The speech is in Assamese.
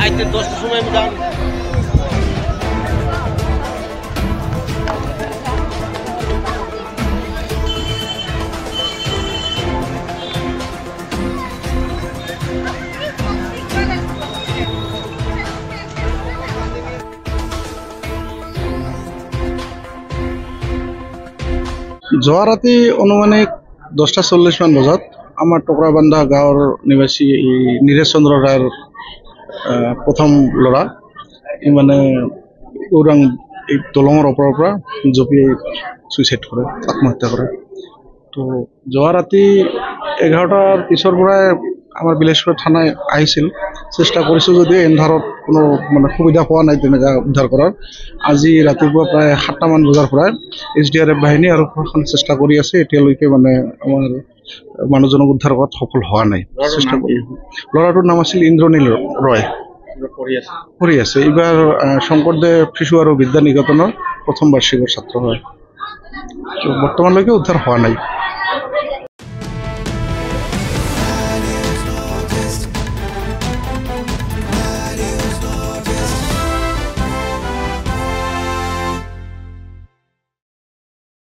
আইতে 10টাৰ সময় আমি যান। যোৱা ৰাতি অনুমানিক 10:40 মান বজাত আমাৰ টকৰাবান্ধা গাঁৱৰ নিবাসী নীৰেশ চন্দ্ৰ ৰায়ৰ প্ৰথম ল'ৰা ই মানে ওৰাং এই দলঙৰ ওপৰৰ পৰা জঁপিয়াই ছুইচাইড কৰে, আত্মহত্যা কৰে। তো যোৱা ৰাতি 11টাৰ পিছৰ পৰাই আমাৰ বিলাসপুৰ থানায় আহিছিল, চেষ্টা কৰিছোঁ যদিও এন্ধাৰত কোনো মানে সুবিধা পোৱা নাই তেনেকুৱা উদ্ধাৰ কৰাৰ। আজি ৰাতিপুৱা প্ৰায় 7টামান বজাৰ পৰাই SDRF বাহিনী আৰু প্ৰশাসন চেষ্টা কৰি আছে। এতিয়ালৈকে মানে আমাৰ মানুহজনক উদ্ধাৰ কৰাত সফল হোৱা নাই। চেষ্টা কৰি ল'ৰাটোৰ নাম আছিল ইন্দ্ৰনীল ৰয়, পঢ়ি আছে এইবাৰ শংকৰদেৱ শিশু আৰু বিদ্যা নিকেতনৰ প্ৰথম বাৰ্ষিকৰ ছাত্ৰ হয়। বৰ্তমানলৈকে উদ্ধাৰ হোৱা নাই।